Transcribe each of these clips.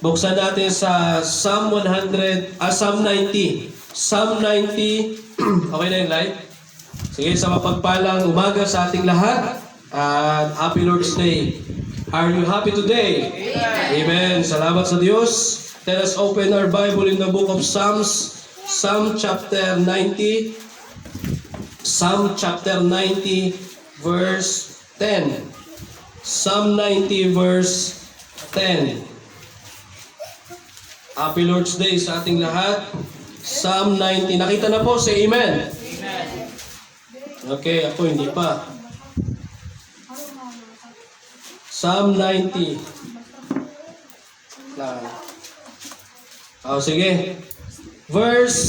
Buksan natin sa Psalm 90. Psalm 90. Okay na yung light? Sige, sa mapagpalang umaga sa ating lahat. At Happy Lord's Day. Are you happy today? Amen. Salamat sa Diyos. Let us open our Bible in the book of Psalms. Psalm chapter 90. Psalm chapter 90 verse 10. Psalm 90 verse 10. Happy Lord's Day sa ating lahat. Psalm 90. Nakita na po, say amen. Amen. Okay, ako hindi pa. Psalm 90. Sige. Verse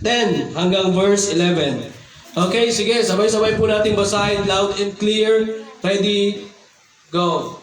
10 hanggang verse 11. Okay, sige. Sabay-sabay po natin basahin loud and clear. Ready? Go.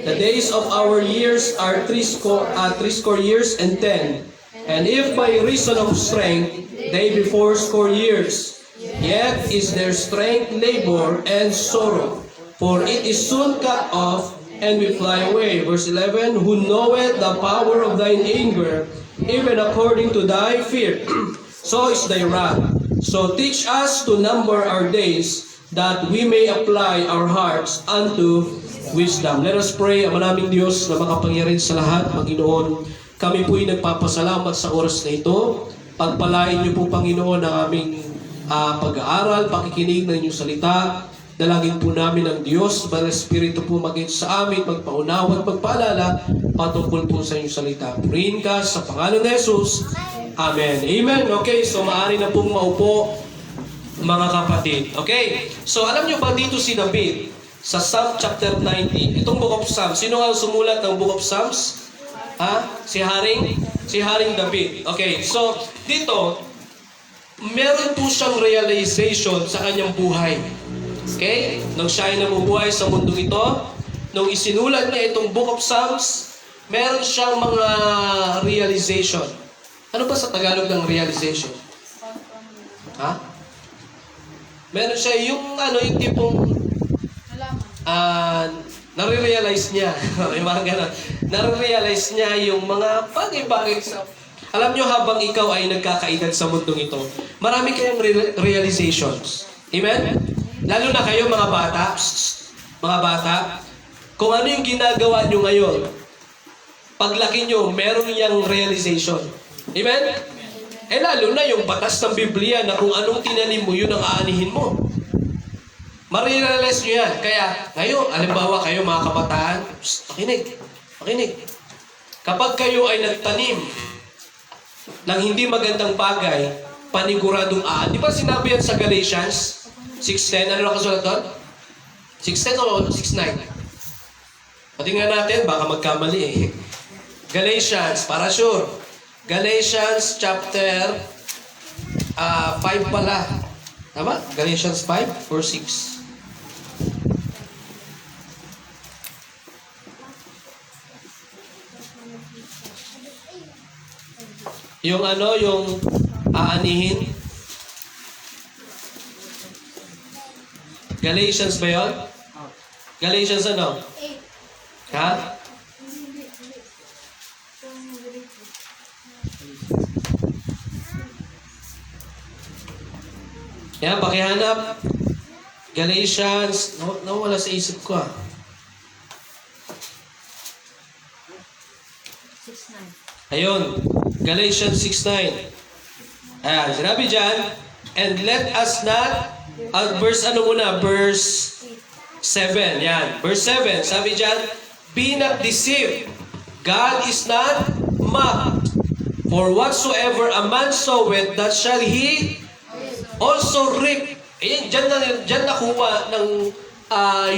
The days of our years are threescore years and 10. And if by reason of strength, they be fourscore years. Yet is their strength labor and sorrow. For it is soon cut off, and we fly away. Verse 11, who knoweth the power of thine anger, even according to thy fear, so is thy wrath. So teach us to number our days, that we may apply our hearts unto wisdom. Let us pray. Ama naming Diyos na makapangyarihan sa lahat, Panginoon, kami po'y nagpapasalamat sa oras na ito. Pagpalain niyo po, Panginoon, ang aming pag-aaral, pakikinig ng inyong salita. Dalangin po namin ang Diyos, Banal Espiritu po maging sa amin, magpaunawa at magpaalala patungkol po sa inyong salita. Purihin ka sa pangalan ni Jesus. Amen. Amen. Okay, so maaari na pong maupo, mga kapatid. Okay, so alam niyo ba dito si David, sa Psalm chapter 90, itong Book of Psalms, sino nga sumulat ng Book of Psalms? Si Haring David. Okay, so dito, meron po siyang realization sa kanyang buhay. Okay? Nung siya ay namubuhay sa mundong ito, nung isinulat niya itong Book of Psalms, meron siyang mga realization. Ano ba sa Tagalog ng realization? Meron siya yung tipong nare-realize niya. Yung mga ganun. Nare-realize niya yung mga bagay-bagay sa... Alam niyo, habang ikaw ay nagkakaedad sa mundong ito, marami kayong realizations. Amen? Lalo na kayo mga bata. Mga bata, kung ano yung ginagawa niyo ngayon, paglaki niyo, meron niyang realization. Amen? Lalo na yung batas ng Biblia na kung anong tinanim mo, yun ang aanihin mo. Marirealize nyo yan. Kaya, ngayon, alimbawa kayo mga kabataan, makinig. Kapag kayo ay nagtanim ng hindi magandang bagay, paniguradong aan. Di ba sinabi yan sa Galatians 6:10? Ano nakasulat doon? 6:10 o 6:9? Patingnan natin, baka magkamali Galatians, para sure. Galatians chapter 5 pala. Tama? Galatians 5 or 6? Yung yung aanihin. Galatians ba yun? Galatians ano? 8. Yan, pakihanap. Galatians, nawala sa isip ko 6:9. Ayun, Galatians 6:9. Ayan, sinabi dyan, and let us not, verse verse 7, yan. Verse 7, sabi dyan, be not deceived, God is not mocked, for whatsoever a man soweth, that shall he also reap. Ayan, dyan nakuha ng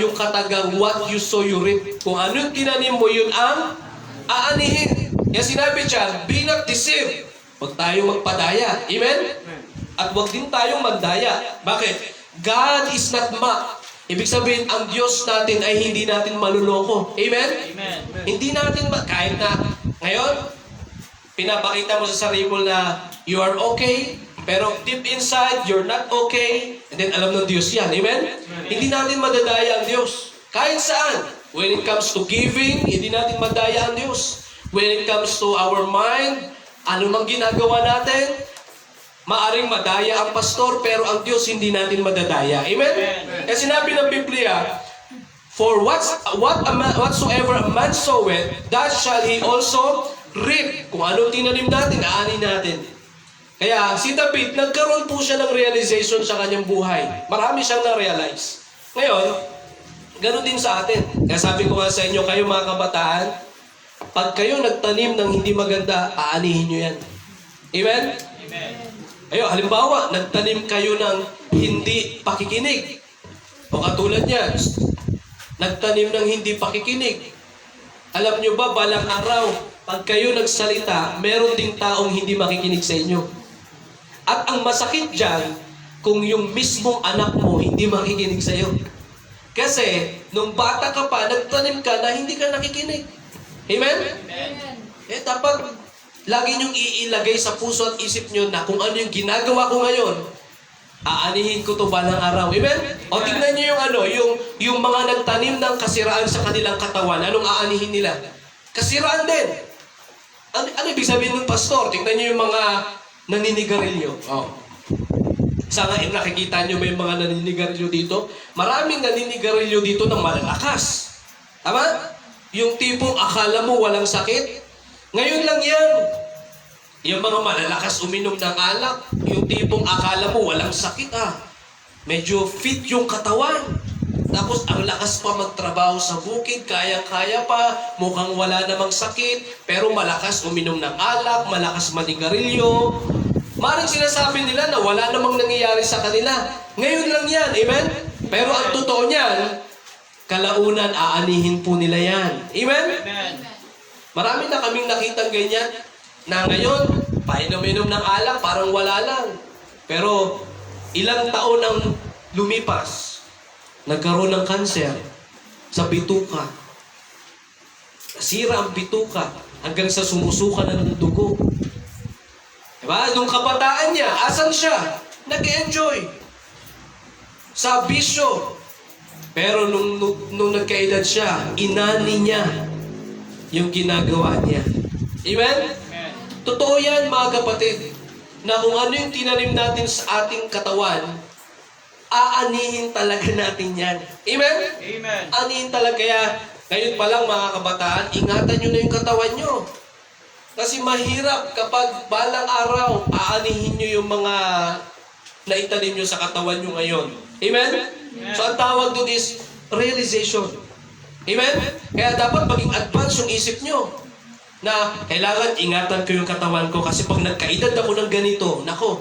yung katagang what you sow, you reap. Kung ano yung tinanim mo, yun ang aanihin. Kaya sinabi dyan, be not deceived. Huwag tayong magpadaya. Amen? At huwag din tayong magdaya. Bakit? God is not mocked. Ibig sabihin, ang Diyos natin ay hindi natin maluloko. Amen? Amen. Hindi natin, kahit na ngayon, pinapakita mo sa sarili mo na you are okay, pero deep inside, you're not okay, and then alam ng Diyos yan. Amen? Hindi natin madadaya ang Diyos. Kahit saan. When it comes to giving, hindi natin madaya ang Diyos. When it comes to our mind, ano mang ginagawa natin, maaring madaya ang pastor, pero ang Diyos hindi natin madadaya. Amen? Kaya sinabi ng Biblia, for whatsoever a man soweth, that shall he also reap. Kung ano tinanim natin, aanin natin. Kaya si David, nagkaroon po siya ng realization sa kanyang buhay. Marami siyang na-realize. Ngayon, ganoon din sa atin. Kaya sabi ko nga sa inyo, kayo mga kabataan, pag kayo nagtanim ng hindi maganda, aanihin nyo yan. Amen? Amen. Ayo, halimbawa, nagtanim kayo ng hindi pakikinig. O katulad niyan, nagtanim ng hindi pakikinig. Alam nyo ba, balang araw, pag kayo nagsalita, meron ding taong hindi makikinig sa inyo. At ang masakit dyan, kung yung mismong anak mo hindi makikinig sa iyo. Kasi, nung bata ka pa, nagtanim ka na hindi ka nakikinig. Amen? Amen. Dapat lagi niyong iilagay sa puso at isip niyo na kung ano yung ginagawa ko ngayon, aanihin ko to balang araw. Amen? O tignan niyo yung mga nagtanim ng kasiraan sa kanilang katawan. Anong aanihin nila? Kasiraan din. Ano ibig sabihin ng pastor? Tignan niyo yung mga naninigarilyo. Sa nga, nakikita niyo ba yung mga naninigarilyo dito? Maraming naninigarilyo dito ng malalakas. Tama? Yung tipong akala mo walang sakit, ngayon lang yan. Yung mga malalakas uminom ng alak, yung tipong akala mo walang sakit medyo fit yung katawan. Tapos ang lakas pa magtrabaho sa bukid, kayang-kaya pa, mukhang wala namang sakit, pero malakas uminom ng alak, malakas manigarilyo. Maring sinasabi nila na wala namang nangyayari sa kanila. Ngayon lang yan, amen? Pero ang totoo niyan, kalaunan, aanihin po nila yan. Amen? Amen. Marami na kaming nakitang ganyan na ngayon, painom-inom ng alak, parang wala lang. Pero ilang taon ang lumipas, nagkaroon ng kanser sa bituka. Nasira ang bituka hanggang sa sumusuka na ng dugo. Diba? Nung kabataan niya, asan siya? Nag-enjoy. Sa bisyo. Pero nung nagkaedad siya, inani niya yung ginagawa niya. Amen? Amen. Totoo yan, mga kapatid, na kung ano yung tinanim natin sa ating katawan, aanihin talaga natin yan. Amen? Amen. Aanihin talaga. Kaya, ngayon pa lang, mga kabataan, ingatan nyo na yung katawan nyo. Kasi mahirap kapag balang araw, aanihin nyo yung mga naitanim nyo sa katawan nyo ngayon. Amen? So, ang tawag doon is realization. Amen? Kaya dapat maging advance yung isip nyo na kailangan ingatan ko yung katawan ko kasi pag nagkaedad ako ng ganito, nako,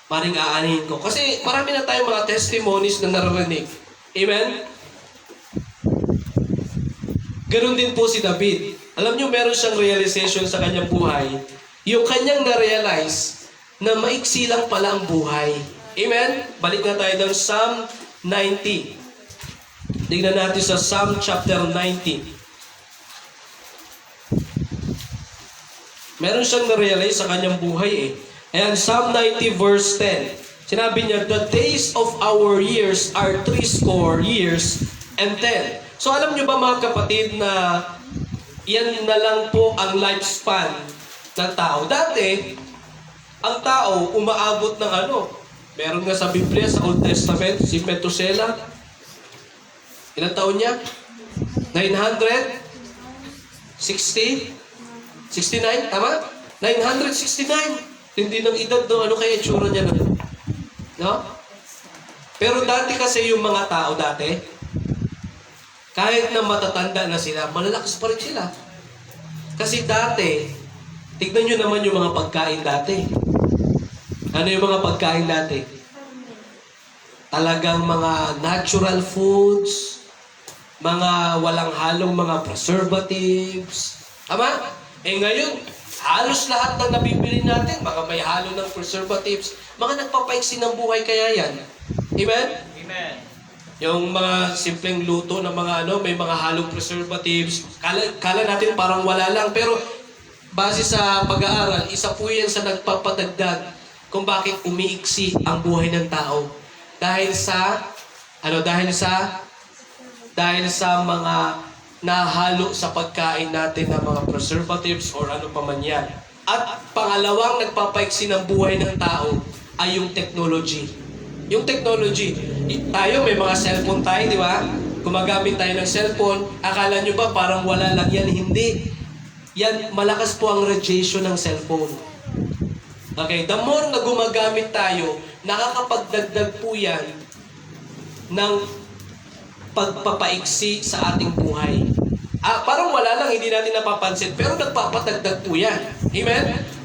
maring aanihin ko. Kasi marami na tayong mga testimonies na naririnig. Amen? Ganun din po si David. Alam nyo, meron siyang realization sa kanyang buhay. Yung kanyang na-realize na maiksi lang pala ang buhay. Amen? Balik na tayo doon, Psalm 90. Tignan natin sa Psalm chapter 90. Meron siyang na-realize sa kanyang buhay Ayan, Psalm 90 verse 10. Sinabi niya, the days of our years are 80 years and 10. So alam niyo ba mga kapatid na yan na lang po ang lifespan ng tao. Dati, ang tao umaabot ng meron nga sa Biblia, sa Old Testament, si Methuselah. Ilang taon niya? 960? 69? Tama? 969. Hindi ng edad, no? Ano kaya itsura niya na? No? Pero dati kasi yung mga tao dati, kahit na matatanda na sila, malalakas pa rin sila. Kasi dati, tignan nyo naman yung mga pagkain dati. Ano yung mga pagkain dati? Talagang mga natural foods, mga walang halong mga preservatives. Tama? Ngayon, halos lahat ng nabibili natin, baka may halo ng preservatives, mga nagpapaiksi ng buhay kaya yan. Amen? Amen. Yung mga simpleng luto ng mga may mga halong preservatives, kala natin parang wala lang, pero base sa pag-aaral, isa po yan sa nagpapadagdag kung bakit umiiksi ang buhay ng tao. Dahil sa mga nahalo sa pagkain natin ng mga preservatives or ano pa man yan. At pangalawang nagpapaiksi ng buhay ng tao ay yung technology. Yung technology. Tayo, may mga cellphone tayo, di ba? Gumagamit tayo ng cellphone. Akala nyo ba parang wala lang yan? Hindi. Yan, malakas po ang radiation ng cellphone. Okay, the more na gumagamit tayo, nakakapagdagdag po yan ng pagpapaiksi sa ating buhay. Parang wala lang, hindi natin napapansin, pero nagpapatagdag po yan. Amen?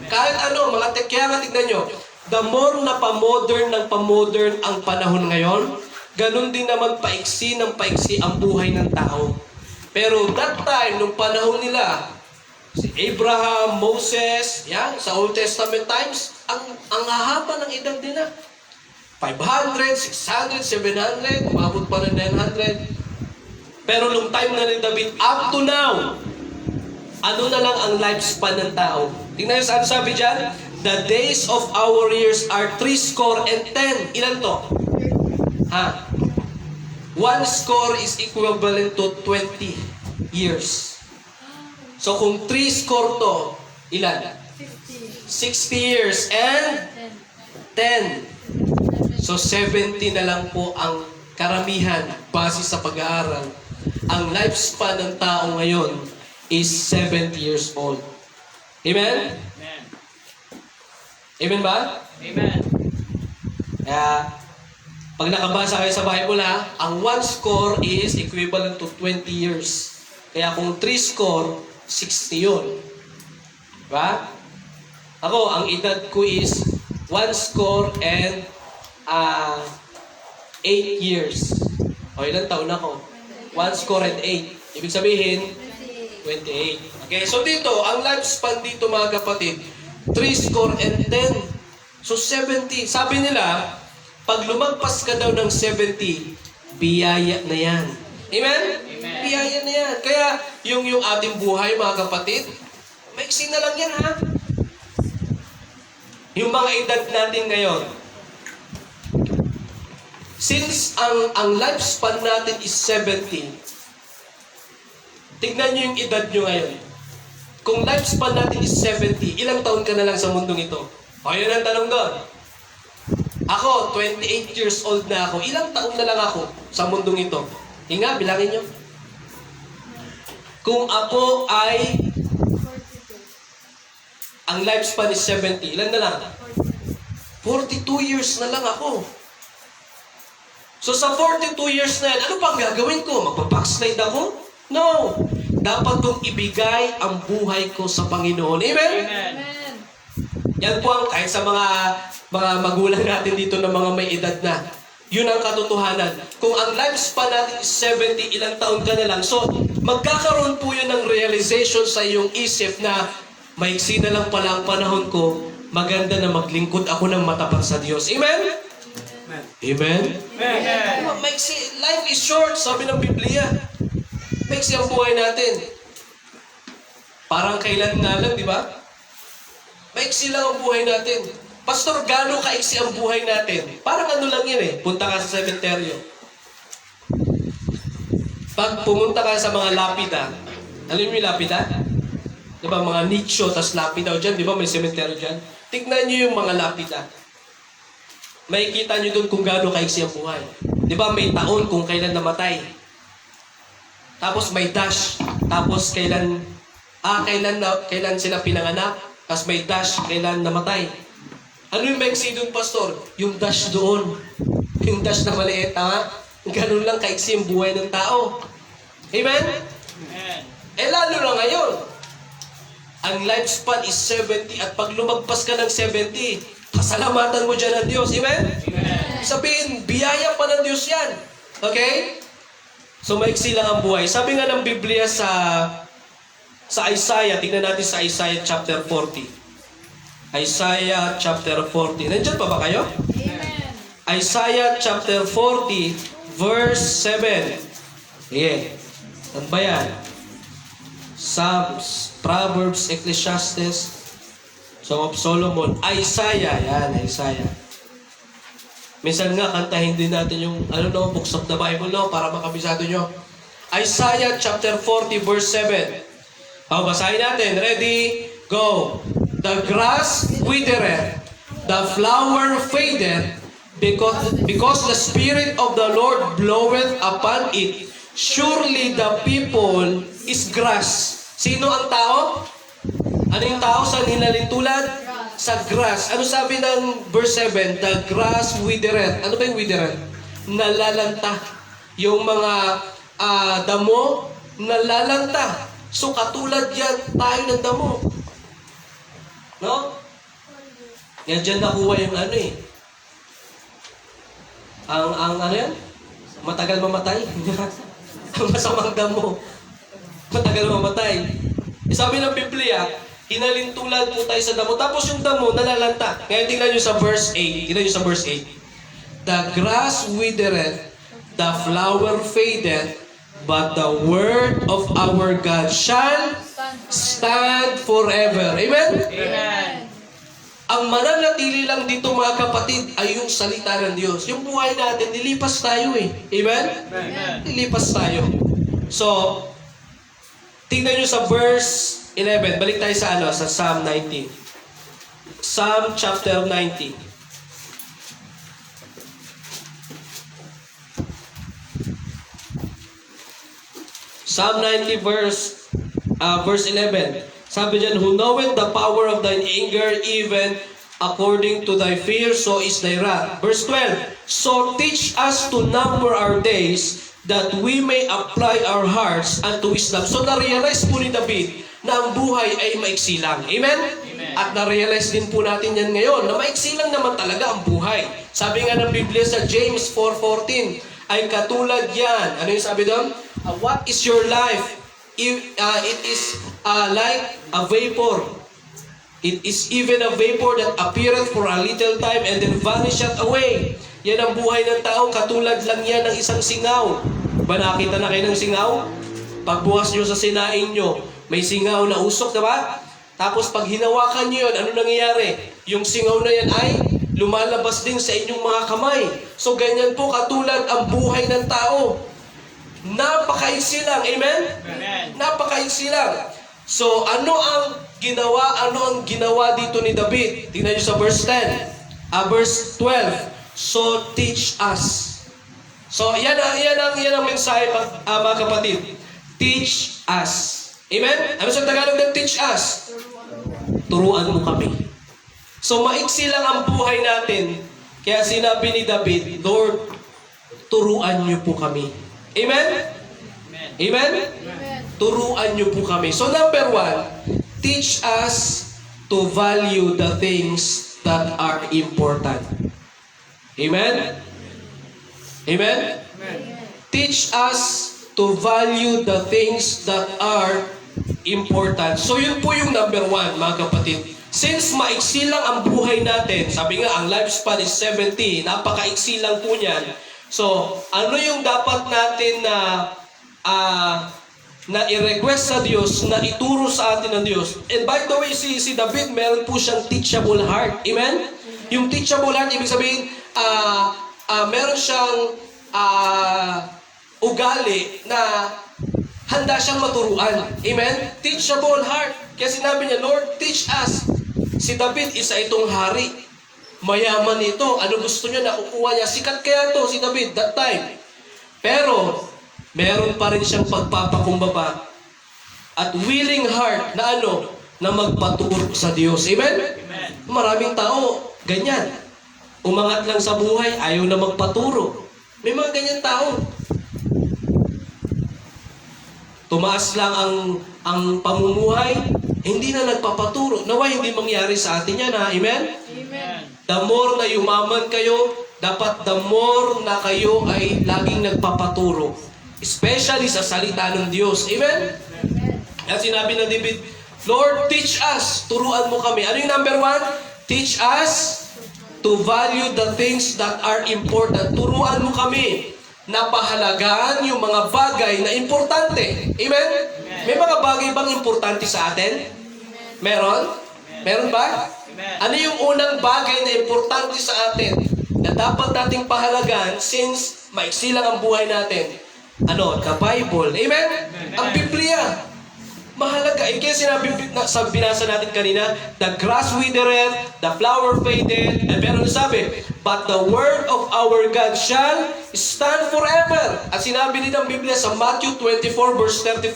Kahit ano, kaya nga tignan nyo, the more na pa-modern ng pa-modern ang panahon ngayon, ganun din naman paiksi ng paiksi ang buhay ng tao. Pero that time, nung panahon nila, si Abraham, Moses, yan, sa Old Testament times, ang hahaba ng edad nila. 500, 600, 700, umabot pa ng 900. Pero nung time na ni David, up to now, ano na lang ang lifespan ng tao? Tingnan nyo saan sabi dyan? The days of our years are 70. Ilan to? Ha? 1 score is equivalent to 20 years. So kung 3 score to, ilan? 60 years and 10. So 70 na lang po ang karamihan base sa pag-aaral. Ang lifespan ng tao ngayon is 70 years old. Amen? Amen. Amen ba? Amen. Kaya, pag nakabasa kayo sa Bible ang 1 score is equivalent to 20 years. Kaya kung 3 score, 60 yun. Diba? Ako, ang edad ko is 1 score and 8 years. O, ilang taon ako? 1 score and 8. Ibig sabihin, 28. Okay, so dito, ang lifespan dito mga kapatid, 3 score and 10. So 70. Sabi nila, pag lumagpas ka daw ng 70, biyaya na yan. Amen? Amen. Biyaya na yan. Kaya yung ating buhay mga kapatid, maiksi na lang yan ha. Yung mga edad natin ngayon, since ang lifespan natin is 70, tignan nyo yung edad nyo ngayon. Kung lifespan natin is 70, ilang taon ka na lang sa mundong ito? O, yun ang tanong doon. Ako, 28 years old na ako. Ilang taon na lang ako sa mundong ito? Hinga, bilangin nyo. Kung ako ay ang lifespan is 70, ilan na lang? 42 years na lang ako. So sa 42 years na yan, ano pang gagawin ko? Magpa-backslide ako? No! Dapat kong ibigay ang buhay ko sa Panginoon. Amen? Amen. Yan po ang kahit sa mga magulang natin dito na mga may edad na. Yun ang katotohanan. Kung ang lifespan natin is 70, ilang taon ka na lang. So, magkakaroon po yun ng realization sa iyong isip na maiksi na lang pala ang panahon ko, maganda na maglingkod ako ng matapat sa Diyos. Amen? Amen? Amen. Maiksi, life is short, sabi ng Biblia. Maiksi ang buhay natin. Parang kailan nga lang, di ba? Maiksi lang ang buhay natin. Pastor, gano'ng kaiksi ang buhay natin? Parang ano lang yun punta ka sa sementeryo. Pag pumunta ka sa mga lapida, alam mo yung lapida? Di ba, mga nicho, tas lapida o dyan, di ba may sementeryo dyan? Tignan nyo yung mga lapida. Makikita nyo doon kung gaano kaiksi ang buhay. Di ba may taon kung kailan namatay. Tapos may dash. Tapos kailan sila pinanganak. Tapos may dash, kailan namatay. Ano yung maiksi doon, Pastor? Yung dash doon. Yung dash na maliit, tama? Ganun lang kaiksi ang buhay ng tao. Amen? Amen. Lalo na ngayon. Ang lifespan is 70 at pag lumagpas ka ng 70, pasalamatan mo dyan ng Diyos. Amen? Amen. Sabihin, biyaya pa ng Diyos yan. Okay? So, maiksi lang ang buhay. Sabi nga ng Biblia sa Isaiah, tingnan natin sa Isaiah chapter 40. Isaiah chapter 40. Nandiyan pa ba kayo? Amen. Isaiah chapter 40, verse 7. Yeah. Ano ba yan? Psalms, Proverbs, Ecclesiastes, Song of Solomon, Isaiah. Yan, Isaiah. Minsan nga, kantahin din natin yung, books of the Bible, para makabisado nyo. Isaiah chapter 40 verse 7. Basahin natin. Ready? Go. The grass withereth, the flower fadeth, because the Spirit of the Lord bloweth upon it. Surely the people is grass. Sino ang tao? Ano yung tao sa hinalintulad? Sa grass. Ano sabi ng verse 7? The grass withereth. Ano ba yung withereth? Nalalanta. Yung mga damo, nalalanta. So katulad yan tayo ng damo. No? Yan dyan nakuha yung ano eh. Ang ano yan? Matagal mamatay. Ang masamang damo. Matagal mamatay. Sabi ng Biblia, hinalintulad po tayo sa damo. Tapos yung damo, nalalanta. Ngayon tingnan nyo sa verse 8. Tingnan nyo sa verse 8. The grass withereth, the flower fadeth, but the word of our God shall stand forever. Amen? Amen. Ang mananatili lang dito mga kapatid ay yung salita ng Diyos. Yung buhay natin, nilipas tayo eh. Amen? Amen. Nilipas tayo. So, tingnan nyo sa verse 11. Balik tayo sa Psalm 90. Psalm chapter 90. Psalm 90 verse 11. Sabi diyan, who knoweth the power of thine anger, even according to thy fear, so is thy wrath. Verse 12. So teach us to number our days, that we may apply our hearts unto wisdom. So na-realize po ni David na ang buhay ay maiksi lang. Amen? Amen. At na-realize din po natin yan ngayon, na maiksi lang naman talaga ang buhay. Sabi nga ng Biblia sa James 4:14, ay katulad yan. Ano yung sabi doon? What is your life? It is like a vapor. It is even a vapor that appeareth for a little time and then vanisheth away. Yan ang buhay ng tao, katulad lang yan ng isang singaw. Ba nakita na kayo ng singaw? Pagbukas nyo sa sinain nyo, may singaw na usok, diba? Tapos pag hinawakan nyo yun, ano nangyayari? Yung singaw na yan ay lumalabas din sa inyong mga kamay. So ganyan po katulad ang buhay ng tao. Napakaiksi lang. Amen? Amen. Napakaiksi lang. So, ano ang ginawa dito ni David? Tingnan nyo sa verse 10. Verse 12. So, teach us. So, yan ang mensahe, mga kapatid. Teach us. Amen? Ano sa Tagalog ng teach us? Turuan mo kami. So, maiksi lang ang buhay natin. Kaya sinabi ni David, Lord, turuan niyo po kami. Amen? Amen? Turuan niyo po kami. So number 1, teach us to value the things that are important. Amen? Amen? Teach us to value the things that are important. So yun po yung number 1, mga kapatid. Since maiksi lang ang buhay natin, sabi nga, ang lifespan is 70, napakaiksi lang po niyan. So, ano yung dapat natin na i-request sa Diyos, na ituro sa atin ng Diyos? And by the way, si David, meron po siyang teachable heart. Amen? Yung teachable heart, ibig sabihin, meron siyang ugali na handa siyang maturuan. Amen? Teachable heart. Kaya sinabi niya, Lord, teach us. Si David, isa itong hari. Mayaman ito. Ano gusto niya? Nakukuha niya. Sikat kaya to si David that time. Pero, meron pa rin siyang pagpapakumbaba at willing heart na na magpaturo sa Diyos. Amen? Amen. Maraming tao, ganyan. Umangat lang sa buhay, ayaw na magpaturo. May mga ganyan tao. Tumaas lang ang pamumuhay, hindi na nagpapaturo. Naway hindi mangyari sa atin yan, ha? Amen? Amen. The more na yumaman kayo, dapat the more na kayo ay laging nagpapaturo. Especially sa salita ng Diyos. Amen? At sinabi ng David, Lord, teach us. Turuan mo kami. Ano yung number 1? Teach us to value the things that are important. Turuan mo kami na pahalagaan yung mga bagay na importante. Amen? May mga bagay bang importante sa atin? Meron? Meron ba? Ano yung unang bagay na importante sa atin na dapat nating pahalagaan since maiksi lang ang buhay natin? ka-Bible. Amen? Ang Biblia. Mahalaga. Kaya binasa natin kanina, the grass withereth, the flower fadeth, and pero sabi, but the word of our God shall stand forever. At sinabi din ng Biblia sa Matthew 24 verse 35,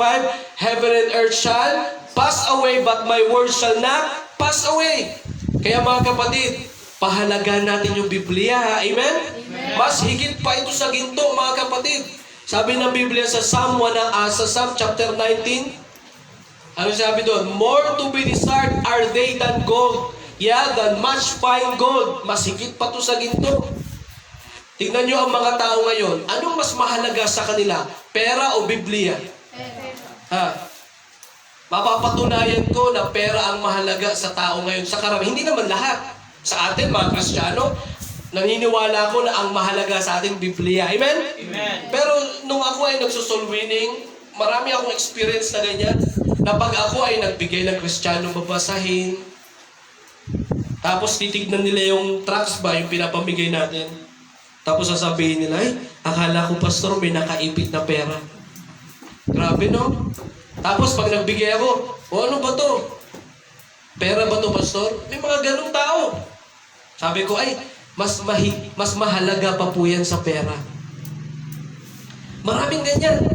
heaven and earth shall pass away, but my word shall not pass away. Kaya mga kapatid, pahalagaan natin yung Biblia, ha? Amen? Mas higit pa ito sa ginto, mga kapatid. Sabi ng Biblia sa Psalm chapter 19, ano sabi doon? More to be desired are they than gold, than much fine gold. Mas higit pa ito sa ginto. Tingnan nyo ang mga tao ngayon. Anong mas mahalaga sa kanila? Pera o Biblia? Ha? Mapapatunayan ko na pera ang mahalaga sa tao ngayon. Sa karamihan, hindi naman lahat. Sa atin, mga Kristiyano, naniniwala ko na ang mahalaga sa ating Biblia. Amen? Amen. Pero nung ako ay nagsosoul winning, marami akong experience na ganyan. Na pag ako ay nagbigay ng Kristiyano babasahin, tapos titignan nila yung tracts ba, yung pinapamigay natin. Tapos sasabihin nila, ay, akala ko pastor may nakaipit na pera. Grabe, no? Tapos pag nagbigay ako, ano ba to? Pera ba to, pastor? May mga ganong tao. Sabi ko, ay, mas mahalaga pa po yan sa pera. Maraming ganyan.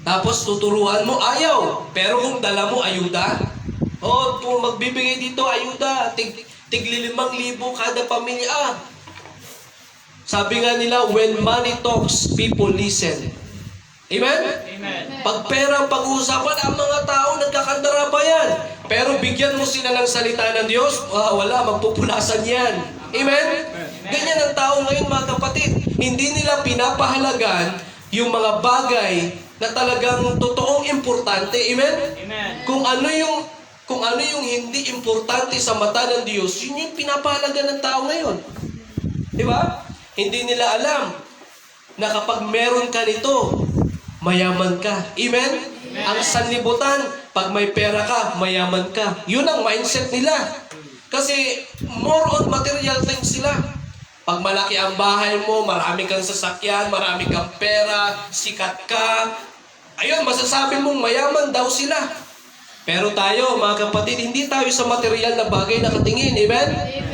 Tapos tuturuan mo, ayaw. Pero kung dala mo ayuda, kung magbibigay dito, ayuda, tigli 5,000 kada pamilya. Sabi nga nila, when money talks, people listen. Amen? Amen. Pag pera ang pag-uusapan, ang mga tao nagkakandara pa yan. Pero bigyan mo sila ng salita ng Diyos, wala, magpupulasan yan. Amen? Ganyan ang tao ngayon, mga kapatid. Hindi nila pinapahalagan yung mga bagay na talagang totoong importante. Amen? Amen. Kung ano yung hindi importante sa mata ng Diyos, yun yung pinapahalaga ng tao ngayon. Di ba? Hindi nila alam na kapag meron ka nito, mayaman ka. Amen? Ang sanlibutan, pag may pera ka, mayaman ka. Yun ang mindset nila. Kasi more on material things sila. Pag malaki ang bahay mo, marami kang sasakyan, marami kang pera, sikat ka, ayun, masasabi mong mayaman daw sila. Pero tayo, mga kapatid, hindi tayo sa material na bagay nakatingin. Amen?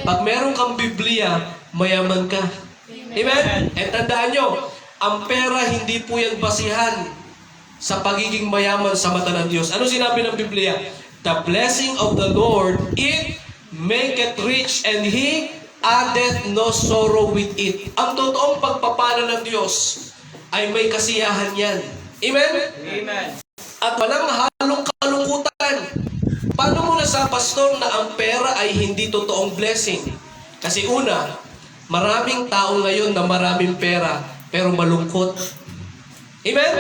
Pag meron kang Biblia, mayaman ka. Amen? And tandaan nyo, ang pera hindi po yan basihan sa pagiging mayaman sa mata ng Diyos. Ano sinabi ng Biblia? The blessing of the Lord, it maketh rich, and He addeth no sorrow with it. Ang totoong pagpapala ng Diyos ay may kasiyahan yan. Amen? Amen. At walang halong kalungkutan. Paano mo nasa pastor na ang pera ay hindi totoong blessing? Kasi una, maraming tao ngayon na maraming pera, pero malungkot. Amen?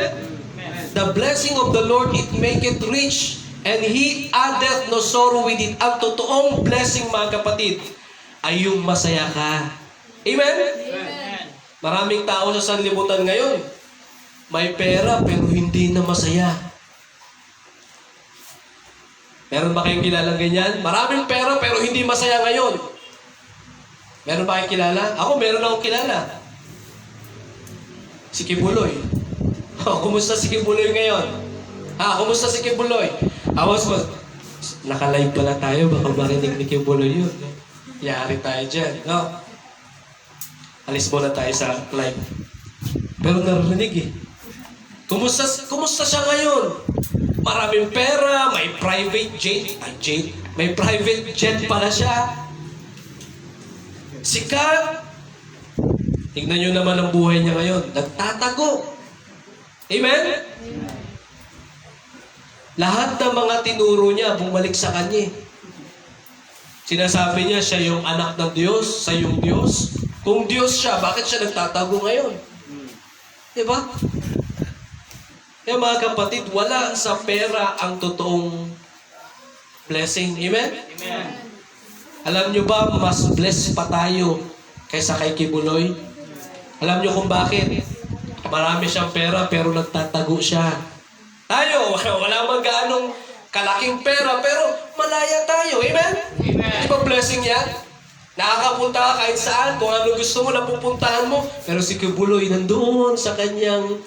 The blessing of the Lord, it maketh rich, and He addeth no sorrow with it. Ang totoong blessing, mga kapatid, ay yung masaya ka. Amen? Amen. Maraming tao sa sanlibutan ngayon, may pera pero hindi na masaya. Meron ba kayong kilalang ganyan? Maraming pera pero hindi masaya ngayon. Meron ba kayong kilala? Ako, meron akong kilala. Si Kibuloy. Kumusta si Kibuloy ngayon? Kumusta si Kibuloy? Naka-live pala tayo, baka marinig ni Kibuloy yun. Yari tayo dyan. No? Alis muna tayo sa live. Pero narinig eh. Kumusta siya ngayon? Maraming pera, may private jet. May private jet pala siya. Sikat. Tignan nyo naman ang buhay niya ngayon. Nagtatago. Amen? Lahat ng mga tinuro niya, bumalik sa kanya. Sinasabi niya, siya yung anak ng Diyos, sa yung Diyos. Kung Diyos siya, bakit siya nagtatago ngayon? Diba? Kaya mga kapatid, wala sa pera ang totoong blessing. Amen? Amen. Alam nyo ba, mas blessed pa tayo kaysa kay Kibuloy? Alam nyo kung bakit? Marami siyang pera pero nagtatago siya. Tayo, wala man gaanong kalaking pera pero malaya tayo. Amen? Amen. Di ba blessing yan? Nakakapunta ka kahit saan, kung ano gusto mo, napupuntahan mo. Pero si Kibuloy nandoon sa kanyang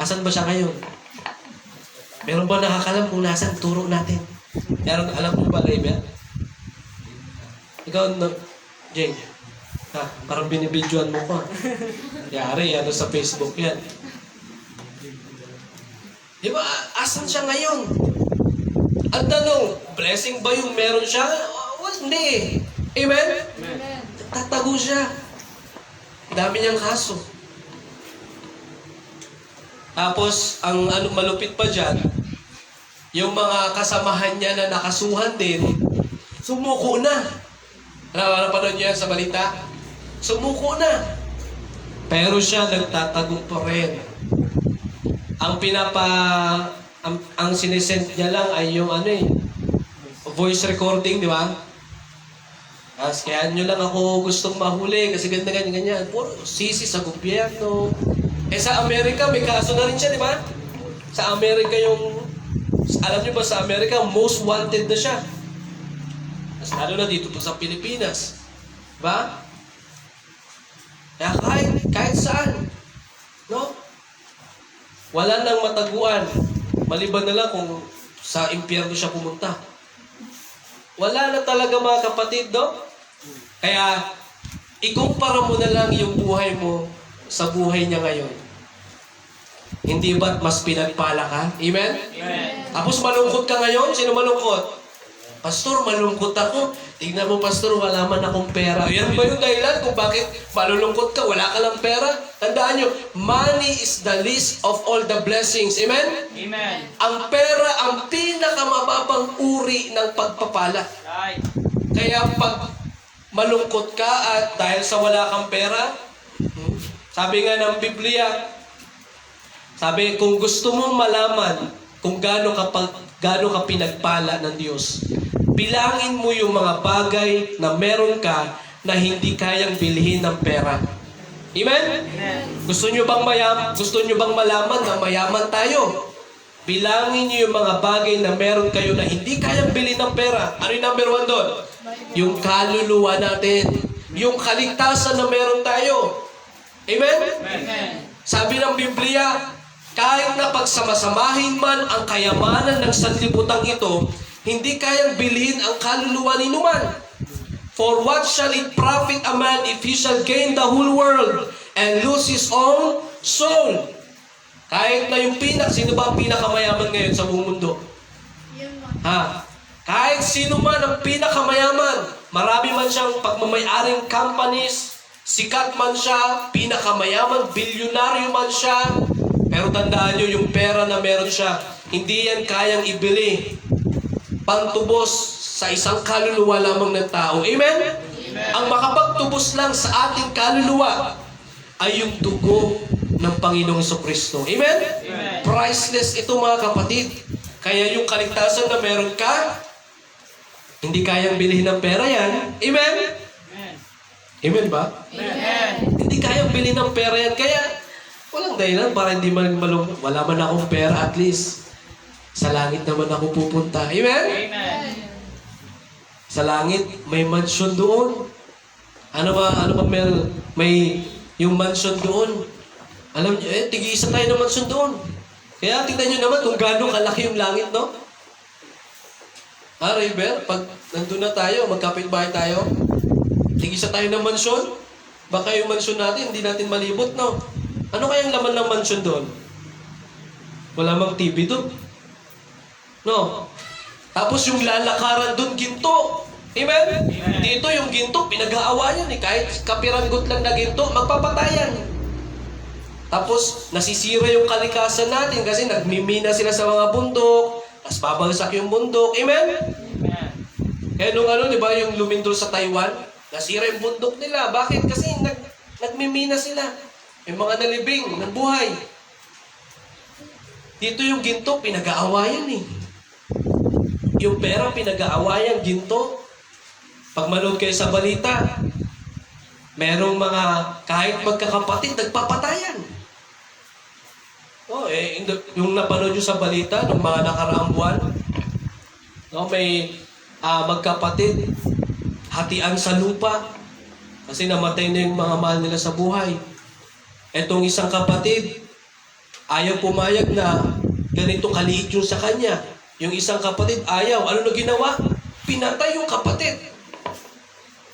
Asan ba siya ngayon? Meron ba nakakalam kung nasan? Turo natin. Meron, alam mo ba, Raven? Ikaw, no? Jeng. Ha, parang binibidyoan mo ko. Yari, ano sa Facebook yan. Di ba, asan siya ngayon? Ang tanong, blessing ba yung meron siya? Well, hindi. Amen? Amen. Tatago siya. Dami niyang kaso. Tapos, ang ano, malupit pa dyan, yung mga kasamahan niya na nakasuhan din, sumuko na. Napanood niyo yan sa balita? Sumuko na. Pero siya nagtatago pa rin. Ang sinesend niya lang ay yung voice recording, di ba? Kaya nyo lang ako gustong mahuli kasi ganyan. Puro sisi sa gobyerno. Sa Amerika, may kaso na rin siya, di ba? Sa Amerika alam nyo ba sa Amerika, most wanted na siya. Mas lalo na dito pa sa Pilipinas. Di ba? Kaya kahit saan. No? Wala nang mataguan. Maliban na lang kung sa impyerno siya pumunta. Wala na talaga mga kapatid, no? Kaya, ikumpara mo na lang yung buhay mo sa buhay niya ngayon. Hindi ba't mas pinagpala ka? Amen? Amen. Tapos malungkot ka ngayon? Sino malungkot? Pastor, malungkot ako. Tignan mo, Pastor, wala man akong pera. Yan ba yung dahilan kung bakit malulungkot ka? Wala ka lang pera? Tandaan nyo, money is the least of all the blessings. Amen? Amen. Ang pera ang pinakamababang uri ng pagpapala. Right. Kaya pag malungkot ka at dahil sa wala kang pera, sabi nga ng Biblia, sabi, kung gusto mo malaman kung gaano ka pinagpala ng Diyos, bilangin mo yung mga bagay na meron ka na hindi kayang bilhin ng pera. Amen? Amen. Gusto nyo bang malaman na mayaman tayo? Bilangin nyo yung mga bagay na meron kayo na hindi kayang bilhin ng pera. Ano yung number 1 doon? Yung kaluluwa natin. Yung kaligtasan na meron tayo. Amen? Amen. Sabi ng Biblia, kahit na pagsamasamahin man ang kayamanan ng sanlibutan ito, hindi kayang bilhin ang kaluluwa ni numan. For what shall it profit a man if he shall gain the whole world and lose his own soul? Kahit na sino ba ang pinakamayaman ngayon sa buong mundo? Ha? Kahit sino man ang pinakamayaman, marami man siyang pagmamayaring companies, sikat man siya, pinakamayaman, bilyonaryo man siya, pero tandaan nyo, yung pera na meron siya, hindi yan kayang ibili pantubos sa isang kaluluwa lamang ng tao. Amen? Amen. Ang makapagtubos lang sa ating kaluluwa ay yung dugo ng Panginoong Jesucristo. Amen? Amen. Priceless ito mga kapatid. Kaya yung kaligtasan na meron ka, hindi kayang bilhin ng pera yan. Amen? Amen. Amen ba? Amen. Hindi kayang bilhin ng pera yan. Kaya walang dahilan para hindi man wala man akong pera, at least sa langit naman ako pupunta. Amen? Amen. Sa langit, may mansion doon. Ano ba meron? May yung mansion doon. Alam niyo, tig-isa tayo ng mansion doon. Kaya tingnan niyo naman kung gaano kalaki yung langit, no? River, pag nandun na tayo, magkapit-bahay tayo, tig-isa tayo ng mansion, baka yung mansion natin, hindi natin malibot, no? Ano kayang laman ng mansion doon? Wala mang TV doon. No? Tapos yung lalakaran doon, ginto. Amen? Amen. Dito yung ginto, pinag-aawayan eh. Kahit kapiranggot lang na ginto, magpapatayan. Tapos, nasisira yung kalikasan natin kasi nagmimina sila sa mga bundok, tapos babagsak yung bundok. Amen? Amen. Kaya nung di ba, yung lumindol sa Taiwan, nasira yung bundok nila. Bakit? Kasi nagmimina sila. Yung mga nalibing, ng buhay. Dito yung ginto, pinag-aawayan eh. Yung pera, pinag-aawayan, ginto. Pag manood kayo sa balita, merong mga, kahit magkakapatid, nagpapatayan. Yung napanood nyo sa balita, nung mga nakaraang buwan, may magkapatid, hatian sa lupa, kasi namatay na yung mga mahal nila sa buhay. Etong isang kapatid, Ayaw pumayag na ganito kaliit yung sa kanya. Yung isang kapatid, ayaw. Ano na ginawa? Pinatay yung kapatid.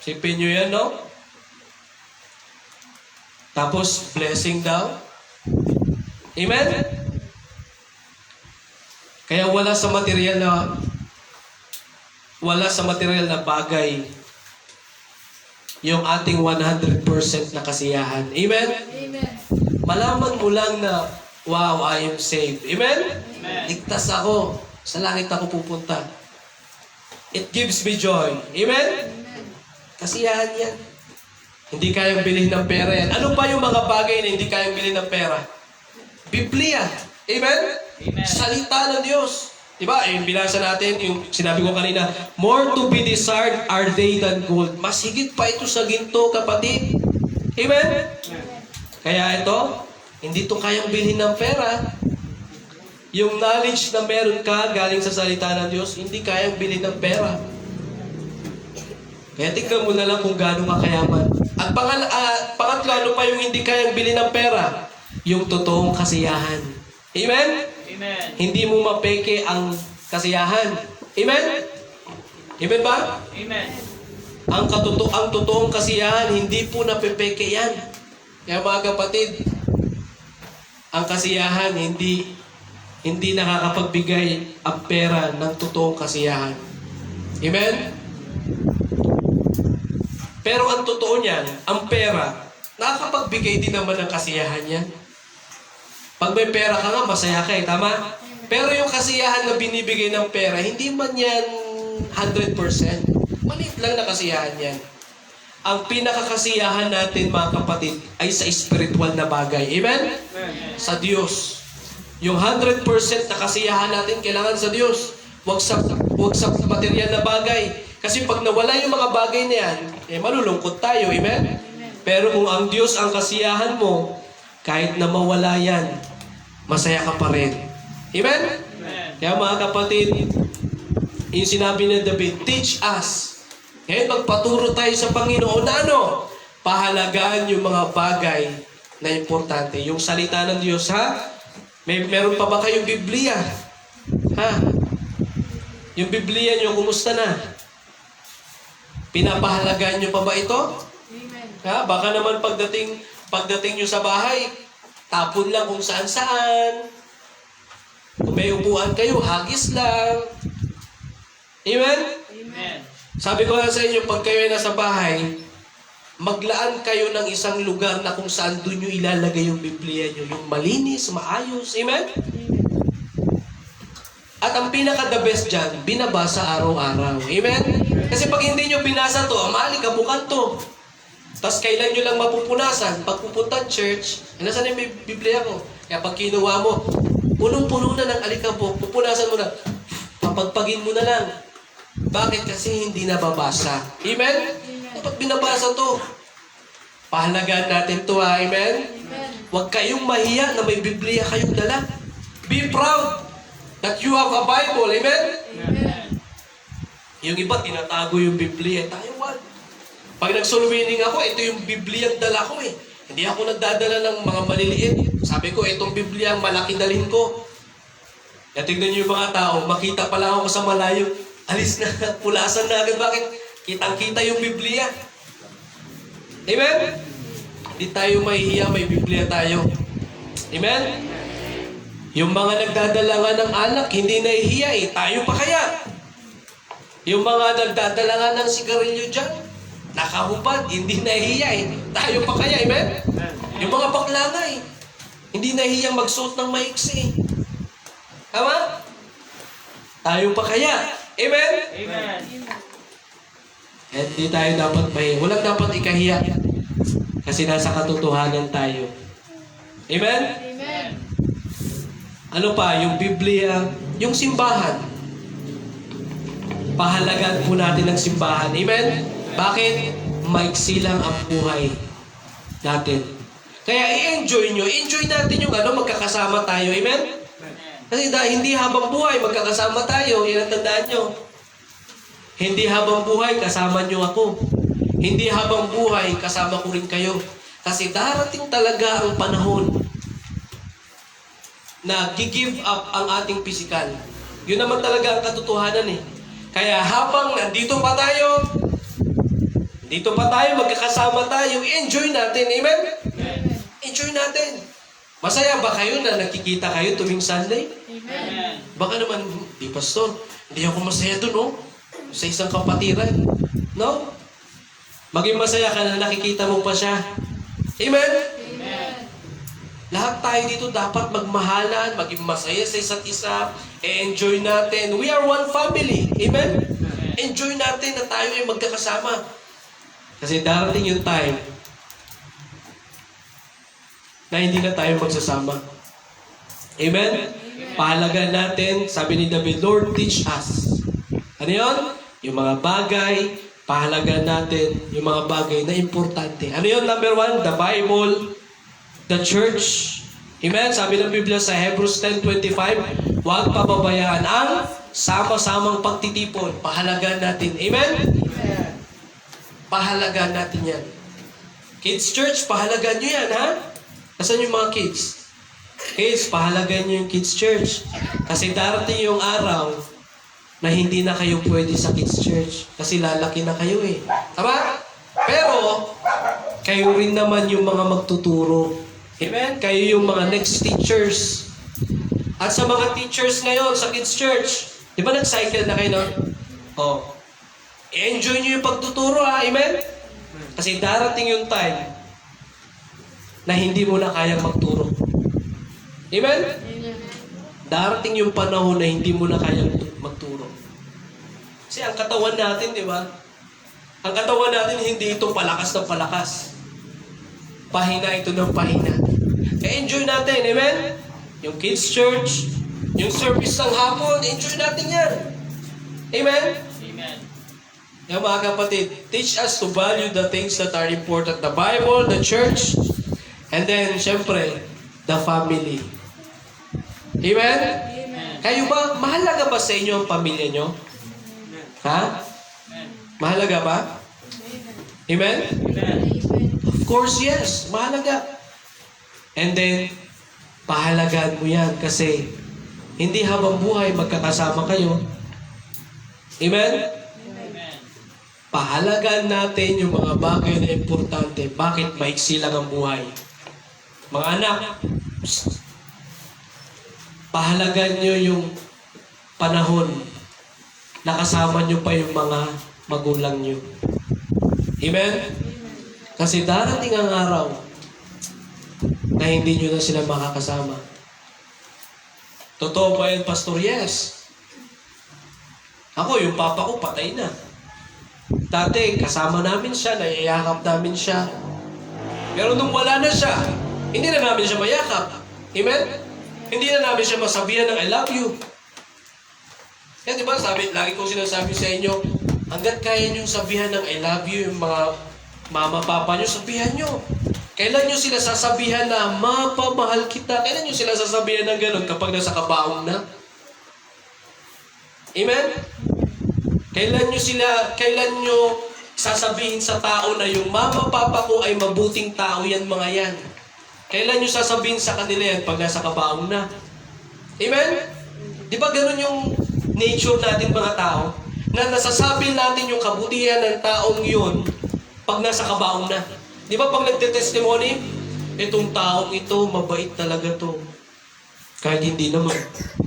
Sipin nyo yan, no? Tapos, blessing daw. Amen? Kaya wala sa material na bagay yung ating 100% na kasiyahan. Amen? Amen. Malaman mo lang na, wow, I am saved. Amen? Amen. Ligtas ako. Sa langit ako pupunta. It gives me joy. Amen? Amen. Kasiyahan yan. Hindi kayang bilhin ng pera yan. Ano pa yung mga bagay na hindi kayang bilhin ng pera? Biblia. Amen? Amen. Salita ng Diyos. Diba? Binasa natin yung sinabi ko kanina, more to be desired are they than gold. Mas higit pa ito sa ginto, kapatid. Amen? Kaya ito, hindi ito kayang bilhin ng pera. Yung knowledge na meron ka galing sa salita ng Diyos, hindi kayang bilhin ng pera. Kaya tignan mo na lang kung gaano ka kayaman. At pangatlo, ano pa yung hindi kayang bilhin ng pera? Yung totoong kasiyahan. Amen? Amen. Hindi mo mapeke ang kasiyahan. Amen? Amen ba? Amen. Ang totoong kasiyahan, hindi po napepeke yan. Kaya mga kapatid, ang kasiyahan, hindi nakakapagbigay ang pera ng totoong kasiyahan. Amen? Pero ang totoo niyan, ang pera, nakakapagbigay din naman ng kasiyahan yan. Pag may pera ka nga, masaya ka eh, tama? Pero yung kasiyahan na binibigay ng pera, hindi man yan 100%. Maliit lang na kasiyahan yan. Ang pinakakasiyahan natin, mga kapatid, ay sa spiritual na bagay. Amen? Amen. Sa Diyos. Yung 100% na kasiyahan natin, kailangan sa Diyos. Huwag sa material na bagay. Kasi pag nawala yung mga bagay na yan, malulungkot tayo. Amen? Pero kung ang Diyos ang kasiyahan mo, kahit na mawala yan, masaya ka pa rin. Amen? Amen. Kaya mga kapatid, yung sinabi ni David, teach us. Ngayon magpaturo tayo sa Panginoon na ano? Pahalagaan yung mga bagay na importante. Yung salita ng Diyos, ha? Meron pa ba kayong Biblia? Ha? Yung Biblia nyo, kumusta na? Pinapahalagaan nyo pa ba ito? Amen. Ha? Baka naman pagdating nyo sa bahay, tapon lang kung saan-saan. Kung may upuan kayo, hagis lang. Amen? Amen. Sabi ko lang sa inyo, pag kayo ay nasa bahay, maglaan kayo ng isang lugar na kung saan doon nyo ilalagay yung Biblia nyo. Yung malinis, maayos. Amen? At ang pinaka-the best dyan, binabasa araw-araw. Amen? Kasi pag hindi nyo binasa to, maalikabukan to. Tapos kailan nyo lang mapupunasan? Pag pupunta church, nasan yung Biblia mo? Kaya pag kinuha mo, punong-puno na ng alikabok, pupunasan mo na, papagpagin mo na lang. Bakit? Kasi hindi nababasa. Amen? Dapat binabasa to. Pahalagaan natin to, ha? Amen? Amen. Huwag kayong mahiya na may Biblia kayong dala. Be proud that you have a Bible. Amen? Amen. Yung iba, tinatago yung Biblia. Tayo, wag. Pag nag-soul-winning ako, ito yung Biblia ang dala ko eh. Hindi ako nagdadala ng mga maliliit. Sabi ko, itong Biblia ang malaki dalhin ko. Kaya tignan niyo yung mga tao, makita pa lang ako sa malayo. Alis na, pulasan na agad. Bakit? Kitang-kita yung Biblia. Amen? Hindi tayo mahihiya, may Biblia tayo. Amen? Yung mga nagdadala nga ng alak, hindi nahihiya eh. Tayo pa kaya? Yung mga nagdadala nga ng sigarilyo dyan, nakahubad, hindi nahihiya eh. Tayo pa kaya, amen? Yung mga bakla nga eh, hindi nahihiyang magsuot ng maiksi. Tama? Tayo pa kaya? Amen? Amen. At hindi tayo dapat mahiya. Walang dapat ikahiya. Kasi nasa katotohanan tayo. Amen? Amen. Ano pa? Yung Biblia, yung simbahan. Pahalagaan po natin ang simbahan. Amen? Bakit? Maiksi lang ang buhay natin. Kaya i-enjoy nyo. Enjoy natin yung magkakasama tayo. Amen? Kasi hindi habang buhay, magkakasama tayo. Yan ang tandaan nyo. Hindi habang buhay, kasama nyo ako. Hindi habang buhay, kasama ko rin kayo. Kasi darating talaga ang panahon na give up ang ating physical. Yun naman talaga ang katotohanan eh. Kaya habang nandito pa tayo, magkakasama tayo, enjoy natin. Amen? Enjoy natin. Masaya ba kayo na nakikita kayo tuwing Sunday? Amen. Baka naman, di pastor, hindi ako masaya dun, no? Sa isang kapatiran. No? Maging masaya ka na nakikita mo pa siya. Amen? Amen. Lahat tayo dito dapat magmahalan, maging masaya sa isa't isa, enjoy natin. We are one family. Amen? Enjoy natin na tayo ay magkakasama. Kasi darating yung time na hindi na tayo magsasama. Amen? Pahalagan natin, sabi ni David, Lord, teach us. Ano yun? Yung mga bagay, pahalagan natin yung mga bagay na importante. Ano yun? Number 1, the Bible, the church. Amen? Sabi ng Biblia sa Hebrews 10:25, huwag pababayaan ang sama-samang pagtitipon. Pahalagan natin. Amen? Pahalagan natin yan. Kids Church, pahalagan nyo yan, ha? Nasaan yung mga kids? Kids, pahalagan nyo yung Kids Church. Kasi darating yung araw na hindi na kayo pwede sa Kids Church. Kasi lalaki na kayo eh. Tama? Pero, kayo rin naman yung mga magtuturo. Amen? Kayo yung mga next teachers. At sa mga teachers ngayon sa Kids Church, di ba nag-cycle na kayo, no? Oh. Enjoy nyo yung pagtuturo, ha? Amen? Kasi darating yung time na hindi mo na kayang magturo. Amen? Darating yung panahon na hindi mo na kayang magturo. Kasi ang katawan natin, di ba? Ang katawan natin, hindi ito palakas ng palakas. Pahina ito ng pahina. Kaya enjoy natin, amen? Yung Kids Church, yung service ng hapon, enjoy natin yan. Amen? Amen. Yung mga kapatid, teach us to value the things that are important. The Bible, the church, and then, syempre, the family. Amen? Amen. Kayo ba, mahalaga ba sa inyo ang pamilya nyo? Ha? Amen. Mahalaga ba? Amen? Amen. Of course, yes. Mahalaga. And then, pahalagaan mo yan kasi hindi habang buhay magkakasama kayo. Amen? Amen. Pahalagaan natin yung mga bagay na importante. Bakit maiksi lang ang buhay? Mga anak, pahalagaan nyo yung panahon na kasama nyo pa yung mga magulang nyo. Amen? Kasi darating ang araw na hindi nyo na sila makakasama. Totoo ba yun, Pastor? Yes. Ako, yung papa ko, patay na. Dati, kasama namin siya, naiyakap namin siya. Pero nung wala na siya, hindi na namin siya mayakap. Amen? Hindi na namin siya masabihan ng I love you. Kaya diba, lagi kong sinasabi sa inyo, hanggat kaya niyong sabihan ng I love you, yung mga mama, papa niyo, sabihan niyo. Kailan niyo sila sasabihan na, Mapa, mahal kita? Kailan niyo sila sasabihan ng ganun kapag nasa kabaong na? Amen? Kailan niyo sasabihin sa tao na yung mama, papa ko ay mabuting tao yan, mga yan? Kailan niyo sasabihin sa kanila yan pag nasa kabaong na? Amen? Di ba ganun yung nature natin mga tao? Na nasasabi natin yung kabutihan ng taong yun pag nasa kabaong na. Di ba pag nagte-testimony, itong taong ito, mabait talaga to. Kahit hindi naman.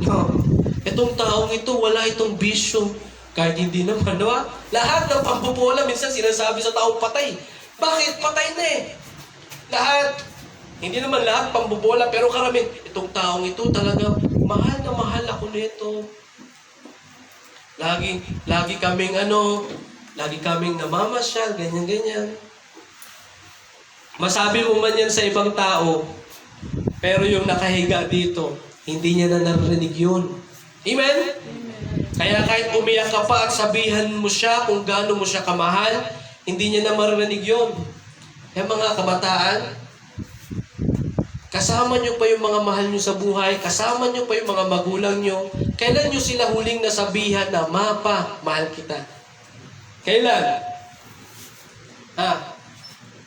No. Itong taong ito, wala itong bisyo. Kahit hindi naman. Diba? Lahat ng pambobola, minsan sinasabi sa taong patay. Bakit? Patay na eh. Lahat. Hindi naman lahat pambobola, pero karamihan, itong taong ito talaga, mahal na mahal ako nito. Lagi kaming namamasyal, ganyan-ganyan. Masabi mo man yan sa ibang tao, pero yung nakahiga dito, hindi niya na narinig yun. Amen? Kaya kahit umiyak ka pa at sabihan mo siya kung gaano mo siya kamahal, hindi niya na maririnig yun. Kaya mga kabataan, kasama niyo pa yung mga mahal niyo sa buhay, kasama niyo pa yung mga magulang niyo, kailan niyo sila huling nasabihan na, Mapa, mahal kita? Kailan?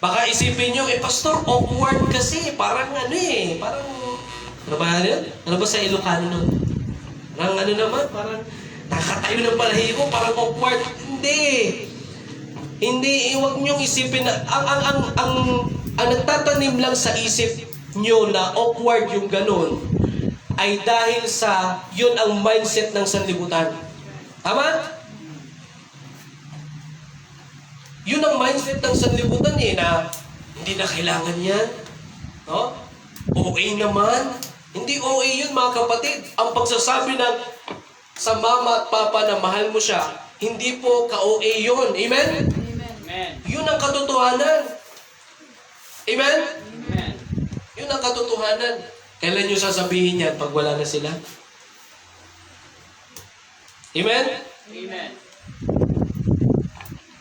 Baka isipin niyo, Pastor, awkward kasi, parang Ano ba yan? Ano ba sa Ilocano nun? Parang ano naman, parang nakatayo ng balahibo, parang awkward. Hindi. Hindi, huwag niyong isipin na, ang nagtatanim lang sa isip niyo na awkward yung ganun, ay dahil sa, yun ang mindset ng sanlibutan. Tama? Yun ang mindset ng sanlibutan na hindi na kailangan yan. No? OA naman. Hindi OA yun mga kapatid. Ang pagsasabi ng sa mama at papa na mahal mo siya, hindi po ka-OA yun. Amen? Amen. Yun ang katotohanan. Amen? Amen. Yun ang katotohanan. Kailan nyo sasabihin yan pag wala na sila? Amen? Amen.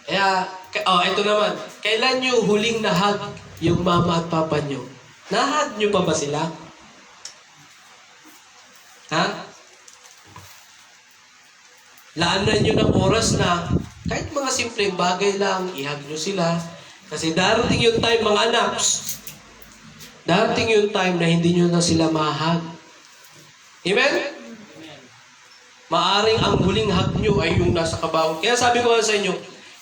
Kaya, ito naman. Kailan nyo huling nahag yung mama at papa nyo? Nahag nyo pa ba sila? Ha? Laanan nyo ng oras na kahit mga simpleng bagay lang, ihag nyo sila. Kasi darating yung time, mga anak, darating yung time na hindi nyo na sila mahag. Amen? Amen. Maaring ang huling hug nyo ay yung nasa kabaong. Kaya sabi ko nga sa inyo,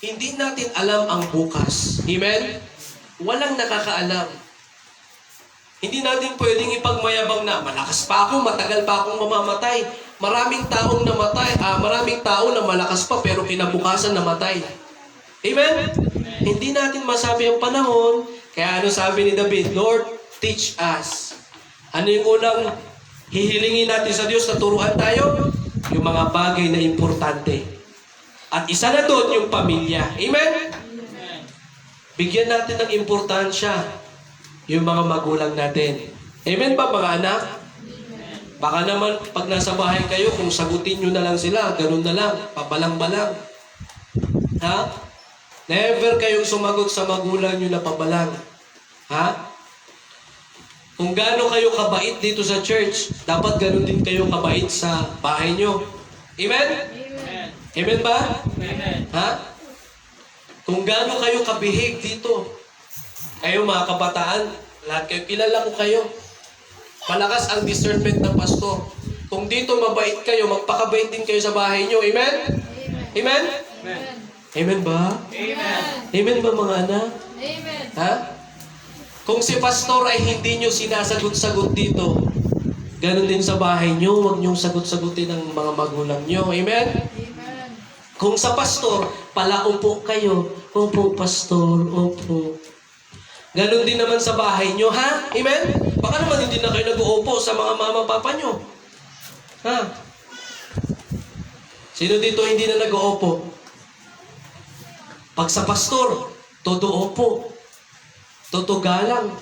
hindi natin alam ang bukas. Amen? Walang nakakaalam. Hindi natin pwedeng ipagmayabang na malakas pa ako, matagal pa akong mamamatay. Maraming taong namatay, maraming tao na malakas pa pero kinabukasan namatay. Amen? Hindi natin masabi ang panahon. Kaya ano sabi ni David? Lord, teach us. Ano yung unang hihilingin natin sa Diyos na turuan tayo? Yung mga bagay na importante. At isa na doon yung pamilya. Amen? Amen. Bigyan natin ng importansya yung mga magulang natin. Amen ba mga anak? Baka naman pag nasa bahay kayo, kung sagutin nyo na lang sila, ganun na lang, pabalang-balang. Ha? Never kayong sumagot sa magulang nyo na pabalang. Ha? Kung gaano kayo kabait dito sa church, dapat ganun din kayo kabait sa bahay nyo. Amen? Amen. Amen ba? Amen. Ha? Kung gaano kayo kabihig dito, kayo mga kabataan, lahat kayo, kilala ko kayo. Malakas ang discernment ng pastor. Kung dito mabait kayo, magpakabait din kayo sa bahay nyo. Amen? Amen? Amen. Amen ba? Amen. Amen ba mga anak? Amen. Ha? Kung si pastor ay hindi nyo sinasagot-sagot dito, ganun din sa bahay nyo, huwag nyong sagot-sagutin ang mga magulang nyo. Amen? Amen. Kung sa pastor, palaupo kayo. Opo, pastor. Opo. Ganon din naman sa bahay nyo, ha? Amen? Baka naman hindi na kayo nag-uupo sa mga mama-papa nyo. Ha? Sino dito hindi na nag-uupo? Pag sa pastor, todo upo. Todo galang.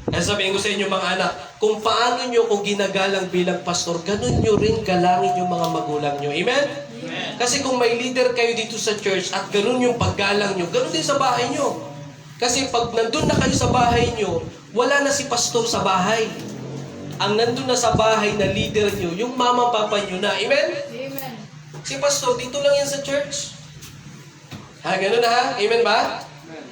Kaya sabihin ko sa inyo mga anak, kung paano nyo ko ginagalang bilang pastor, ganun nyo rin galangin yung mga magulang nyo. Amen? Amen. Kasi kung may leader kayo dito sa church at ganun yung paggalang nyo, ganun din sa bahay nyo. Kasi pag nandun na kayo sa bahay nyo, wala na si pastor sa bahay. Ang nandun na sa bahay na leader nyo, yung mama papa nyo na. Amen? Amen. Si pastor, dito lang yan sa church. Ha, ganun na ha? Amen ba?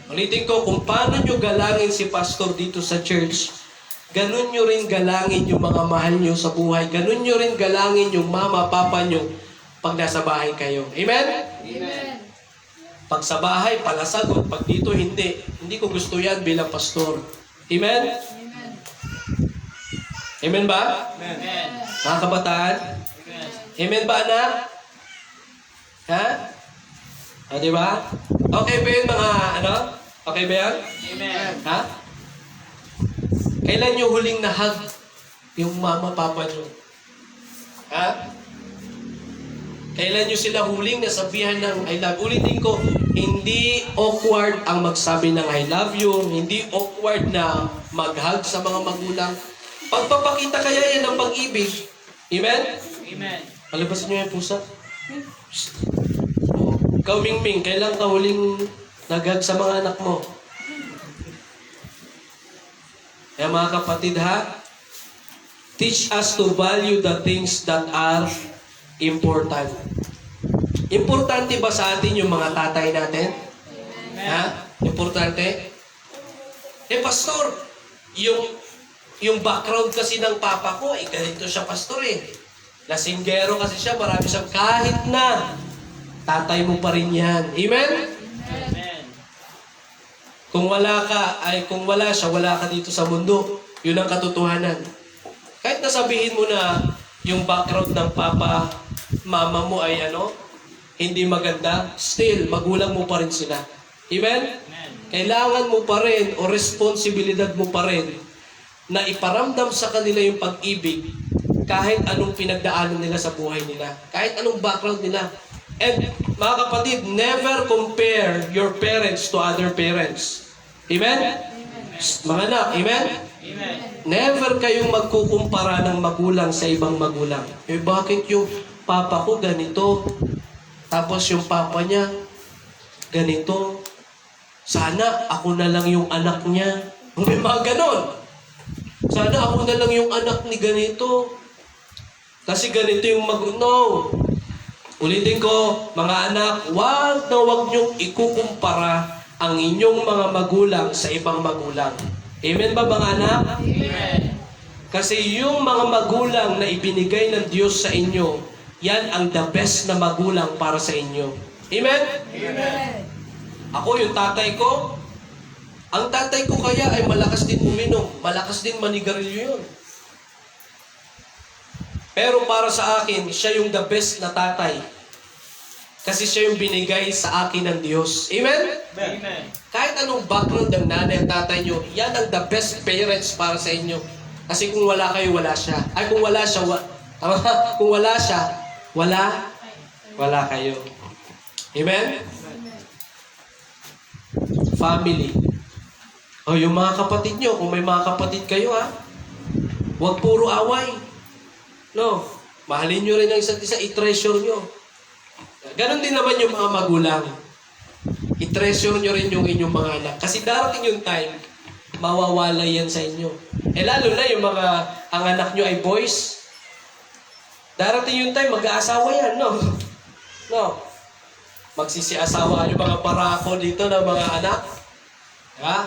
Ulitin ko, kung paano nyo galangin si pastor dito sa church, ganun nyo rin galangin yung mga mahal nyo sa buhay. Ganun nyo rin galangin yung mama, papa nyo pag nasa bahay kayo. Amen? Amen. Pag sa bahay, palasagot. Pag dito, hindi. Hindi ko gusto yan bilang pastor. Amen? Amen. Amen ba? Amen. Mga kabataan? Amen. Amen ba, anak? Ha? Di ba? Okay ba yun, mga ano? Okay ba yan? Amen. Ha? Kailan nyo huling nahag yung mama, papa nyo? Ha? Kailan nyo sila huling nasabihan ng I love? Ulitin ko, hindi awkward ang magsabi ng I love you. Hindi awkward na mag-hug sa mga magulang. Pagpapakita kaya yan ng pag-ibig. Amen? Amen. Palabasin nyo yung pusa. Ikaw, Mingming, kailan ka huling nag-hug sa mga anak mo? Kaya mga kapatid ha, teach us to value the things that are important. Importante ba sa atin yung mga tatay natin? Ha? Importante? Pastor, yung yung background kasi ng papa ko, ganito siya pastor eh. Lasinggero kasi siya, marami siyang kahit na tatay mo pa rin yan. Amen? Amen. Kung wala siya, wala ka dito sa mundo. Yun ang katotohanan. Kahit nasabihin mo na yung background ng papa, mama mo ay hindi maganda, still, magulang mo pa rin sila. Amen? Amen. Kailangan mo pa rin o responsibilidad mo pa rin na iparamdam sa kanila yung pag-ibig kahit anong pinagdaanan nila sa buhay nila. Kahit anong background nila. And mga kapatid, never compare your parents to other parents. Amen? Mga anak, amen? Amen. Never kayong magkukumpara ng magulang sa ibang magulang. Bakit yung papa ko ganito? Tapos yung papa niya ganito. Sana ako na lang yung anak niya. May mga ganon. Sana ako na lang yung anak ni ganito. Kasi ganito yung No. Ulitin ko, mga anak, wag niyong ikukumpara ang inyong mga magulang sa ibang magulang. Amen ba mga anak? Amen. Kasi yung mga magulang na ibinigay ng Diyos sa inyo, yan ang the best na magulang para sa inyo. Amen? Amen. Ako, yung tatay ko, ang tatay ko kaya ay malakas din uminom, malakas din manigarilyo yun. Pero para sa akin, siya yung the best na tatay. Kasi siya yung binigay sa akin ng Diyos. Amen? Amen. Kahit anong background ng nanay at tatay nyo, yan ang the best parents para sa inyo. Kasi kung wala kayo, wala siya. Ay, kung wala siya, kung wala siya, wala kayo. Amen? Family. O, yung mga kapatid nyo, kung may mga kapatid kayo, huwag puro away. No. Mahalin nyo rin ang isa't isa, i-treasure nyo. Ganon din naman yung mga magulang. I-treasure nyo rin yung inyong mga anak. Kasi darating yung time, mawawala yan sa inyo. Lalo na yung ang anak nyo ay boys. Darating yung time, mag-aasawa yan, no? No. Magsisiasawa yung mga parako dito ng mga anak. Diba?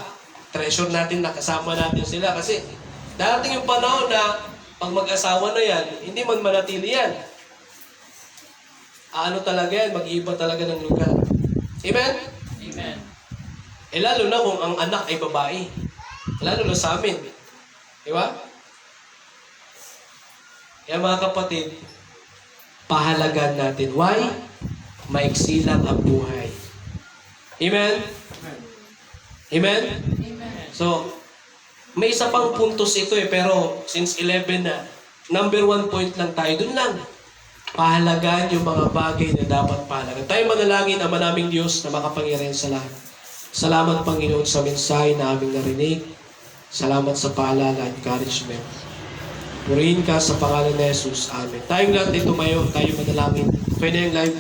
Treasure natin, nakasama natin sila. Kasi darating yung panahon na pag mag-asawa na yan, hindi man manatili yan. Talaga yan, mag-iiba talaga ng lugar. Amen? Amen. Lalo na kung ang anak ay babae. Lalo na sa amin. Diba? Kaya mga kapatid, pahalagan natin. Why? Maiksi lang ang buhay. Amen? Amen? So, may isa pang puntos ito pero since 11 na, number 1 point lang tayo. Dun lang. Pahalagaan yung mga bagay na dapat pahalagaan. Tayo manalangin, Ama naming Diyos na makapangyarihan sa lahat. Salamat, Panginoon, sa mensahe na aming narinig. Salamat sa paalala at encouragement. Purihin ka sa pangalan ni Jesus. Amen. Tayong lahat ay tumayo, tayo manalangin. Pwede yung live.